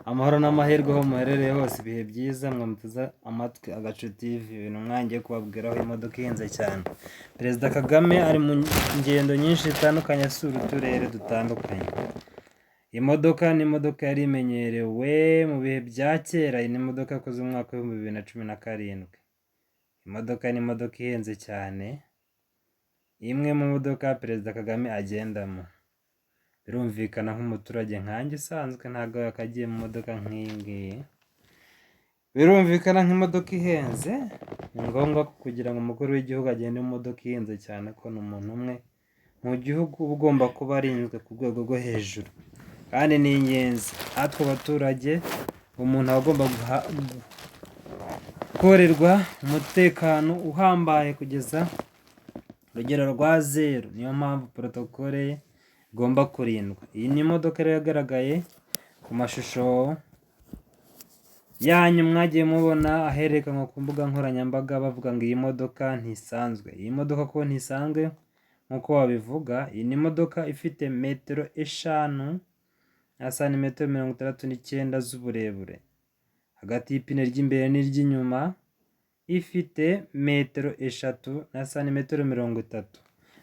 Amahoro n'amahirwe aho muherereye hose, ibihe byiza mwe muteze amatwi Agacu TV, ibintu mwangiye kubabwiraho imodoka ihenze cyane. Perezida Kagame ari mu ngendo nyinshi zitandukanye asura uturere dutandukanye. Imodoka ni imodoka yari imenyerewe mu bihe bya kera, iyi ni imodoka yakoze mu mwaka w'ibihumbi bibiri na cumi na karindwi. Imodoka ni imodoka ihenze cyane, imwe mu modoka Perezida Kagame agendamo. Birumvikana nk'umuturage nkanjye usanzwe ntabwo yakagiye mu modoka nk'iyi ngiyi. Birumvikana nk'imodoka ihenze, ni ngombwa ko kugira ngo umukuru w'igihugu agende mu modoka ihenze cyane ko ni umuntu umwe mu gihugu uba ugomba kuba arinzwe ku rwego rwo hejuru, kandi ni ingenzi. Natwe abaturage umuntu aba agomba gukorerwa umutekano uhambaye kugeza urugero rwa zeru. Niyo mpamvu protokole ye igomba kurindwa. Iyi ni imodoka rero yagaragaye ku mashusho yanyu mwagiye mubona aherekanwa ku mbuga nkoranyambaga bavuga ngo iyi modoka ntisanzwe. Iyi modoka ko ntisanzwe nk'uko babivuga, iyi ni imodoka ifite metero 5 na santimetero 69 z'uburebure, hagati y'ipine ry'imbere n'iry'inyuma ifite metero 3 na santimetero 30.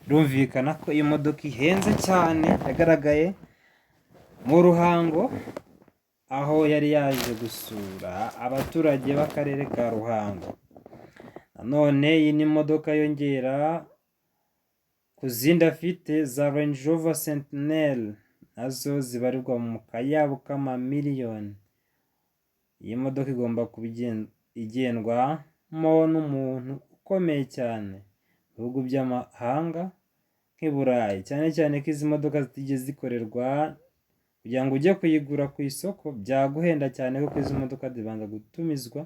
Birumvikana ko iyi modoka ihenze cyane, yagaragaye mu Ruhango aho yari yaje gusura abaturage b'akarere ka Ruhango. Nanone iyi ni imodoka yongera ku zindi afite za Range Rover Sentinel, nazo zibarirwa mu kayabo k'amamiliyoni. Iyi modoka igomba kuba igendwamo n'umuntu ukomeye cyane mu bihugu by'amahanga nk'i Burayi, cyane cyane ko izi modoka zitigeze zikorerwa. Kugira ngo ujye kuyigura ku isoko byaguhenda cyane, kuko izi modoka zibanza gutumizwa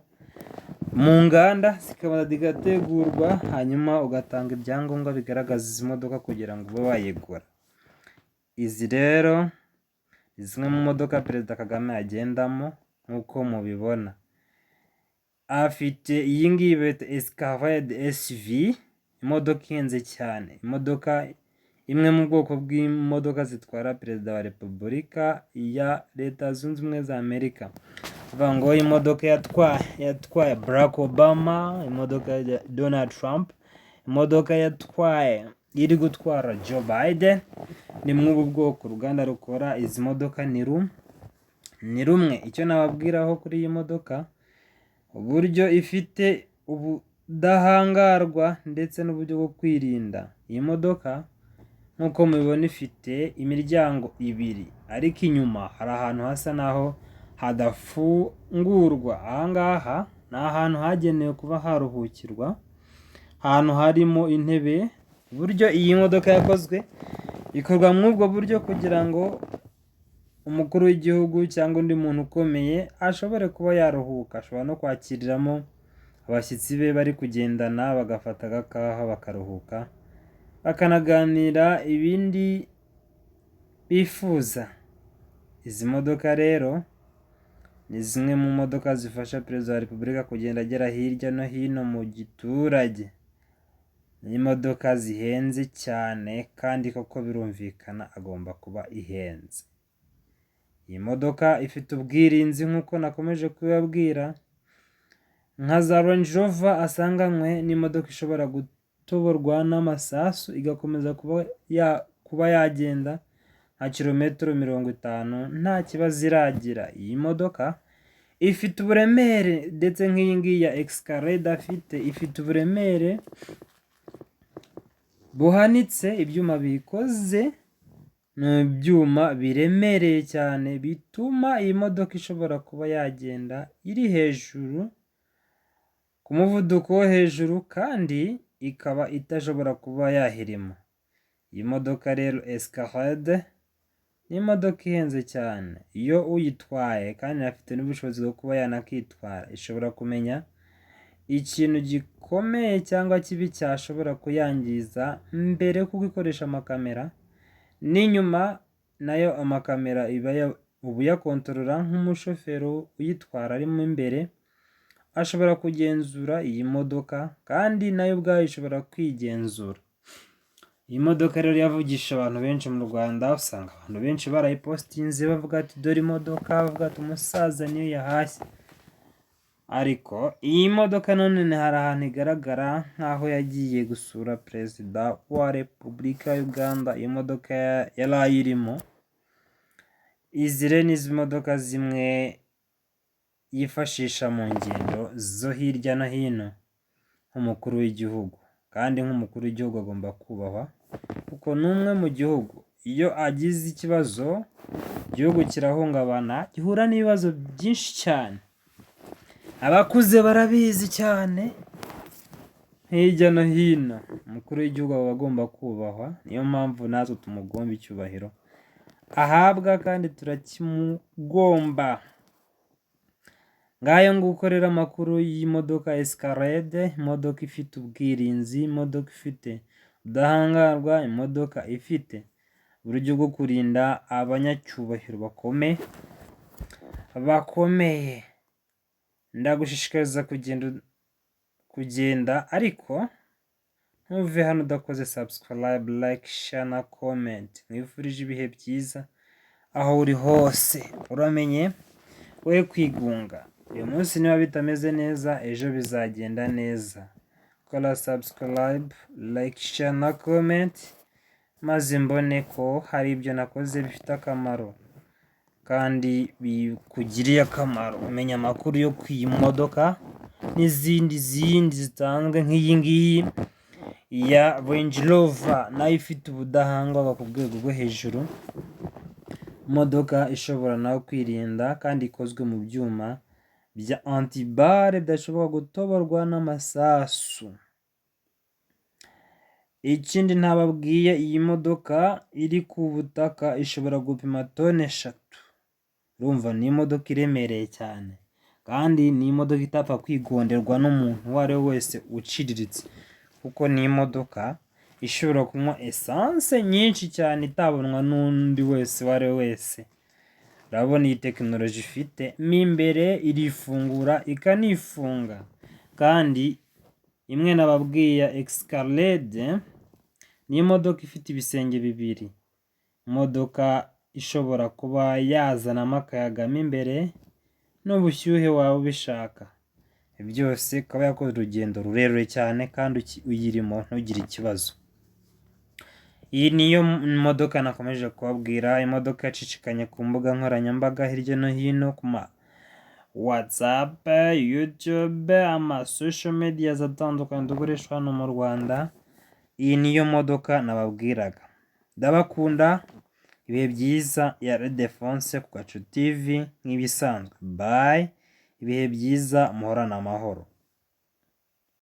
mu nganda zikabanza zigategurwa, hanyuma ugatanga ibyangombwa bigaragaza izi modoka kugira ngo ube wayigura. Izi rero ni zimwe mu modoka Perezida Kagame agendamo nk'uko mubibona. Afite iyi ngiyi bita Escalade SV, imodoka ihenze cyane, imodoka imwe mu bwoko bw'imodoka zitwara Perezida wa Repubulika ya Leta Zunze Ubumwe za Amerika. Bavuga ngo imodoka yatwaye Barack Obama, imodoka ya Donald Trump, imodoka iri gutwara Joe Biden. Ni mw'ubu bwoko uruganda rukora izi modoka ni rumwe. Icyo nababwiraho kuri iyi modoka, uburyo ifite ubudahangarwa ndetse n'uburyo bwo kwirinda. Iyi modoka nk'uko mubibona ifite imiryango 2, ariko inyuma hari ahantu hasa naho hadafungurwa. Ahangaha ni ahantu hagenewe kuba haruhukirwa, ahantu harimo intebe. Uburyo iyi modoka yakozwe, ikorwa muri ubwo buryo kugira ngo umukuru w'igihugu cyangwa undi muntu ukomeye ashobore kuba yaruhuka. Ashobora no kwakiriramo abashyitsi be bari kugendana, bagafata agakawa bakaruhuka, bakanaganira ibindi bifuza. Izi modoka rero ni zimwe mu modoka zifasha Perezida wa Repubulika kugenda agera hirya no hino mu giturage. Ni imodoka zihenze cyane, kandi koko birumvikana agomba kuba ihenze. Iyi modoka ifite ubwirinzi nk'uko nakomeje kubibabwira, nka za Range Rover asanganywe n'imodoka ishobora gutoborwa n'amasasu igakomeza kuba yagenda nka kilometero 50 nta kibazo iragira. Iyi modoka ifite uburemere, ndetse nk'iyi ngiyi ya Escalade afite, ifite uburemere buhanitse. Ibyuma bikoze ni ibyuma biremereye cyane, bituma iyi modoka ishobora kuba yagenda iri hejuru ku muvuduko wo hejuru, kandi ikaba itashobora kuba yahirima. Iyi modoka rero Escalade ni imodoka ihenze cyane. Iyo uyitwaye kandi afite n'ubushobozi bwo kuba yanakitwara, ishobora kumenya ikintu gikomeye cyangwa kibi cyashobora kuyangiza mbere, kuko ikoresha amakamera, n'inyuma nayo amakamera uba yakontorora. Nk'umushoferi uyitwara arimo imbere ashobora kugenzura iyi modoka, kandi nayo ubwayo ishobora kwigenzura. Iyi modoka rero yavugisha abantu benshi mu Rwanda, usanga abantu benshi barayipositinze bavuga ati dore imodoka, bavuga ati umusaza niyo yahashye. Ariko iyi modoka none hari ahantu igaragara nk'aho yagiye gusura perezida wa Repubulika y'u Uganda. Iyi modoka yari ayirimo. Izi rero ni izi modoka zimwe yifashisha mu ngendo zo hirya no hino nk'umukuru w'igihugu, kandi nk'umukuru w'igihugu agomba kubahwa kuko ni umwe mu gihugu. Iyo agize ikibazo igihugu kirahungabana, gihura n'ibibazo byinshi cyane. Abakuze barabizi cyane hirya no hino. Umukuru w'igihugu aba agomba kubahwa, niyo mpamvu natwe tumugomba icyubahiro ahabwa kandi turakimugomba. Ngayo nguko rero amakuru y'imodoka Escalade, imodoka ifite ubwirinzi, imodoka ifite ubudahangarwa, imodoka ifite uburyo bwo kurinda abanyacyubahiro bakomeye. Ndagushishikariza kugenda ariko ntuve hano udakoze subscribe, like, share na comment. Mwifurije ibihe byiza aho uri hose. Uramenye we kwigunga, uyu munsi niba bitameze neza ejo bizagenda neza. Kora subscribe, like, share na comment, maze mbone ko hari ibyo nakoze bifite akamaro kandi bikugiriye akamaro. Umenya amakuru yo ku iyi modoka n'izindi zitanzwe nk'iyi ngiyi ya Range Rover, nayo ifite ubudahangarwa ku rwego rwo hejuru. Imodoka ishobora nawe kwirinda kandi ikozwe mu byuma bya antibare bidashobora gutoborwa n'amasasu. Ikindi ntababwiye, iyi modoka iri ku butaka ishobora gupima toni 3. Urumva ni imodoka iremereye cyane, kandi ni imodoka itapfa kwigonderwa n'umuntu uwo ari we wese uciriritse, kuko ni imodoka ishobora kunywa esanse nyinshi cyane itabonwa n'undi wese uwo ari we wese. Urabona iyi tekinoloji ifite mo imbere, irifungura ikanifunga. Kandi imwe nababwiye Escalade ni imodoka ifite ibisenge bibiri, imodoka ishobora kuba yazanamo akayaga mo imbere n'ubushyuhe waba ubishaka. Byose ikaba yakoze urugendo rurerure cyane kandi uyirimo ntugire ikibazo. Iyi niyo modoka nakomeje kubabwira, imodoka yacicikanye ku mbuga nkoranyambaga hirya no hino, ku ma WhatsApp, YouTube, social media atandukanye dukoresha hano mu Rwanda. Iyi niyo modoka nababwiraga. Ndabakunda, ibihe byiza. Ya Ildefonse ku Gacu TV nk'ibisanzwe. Bye, ibihe byiza, muhorane amahoro.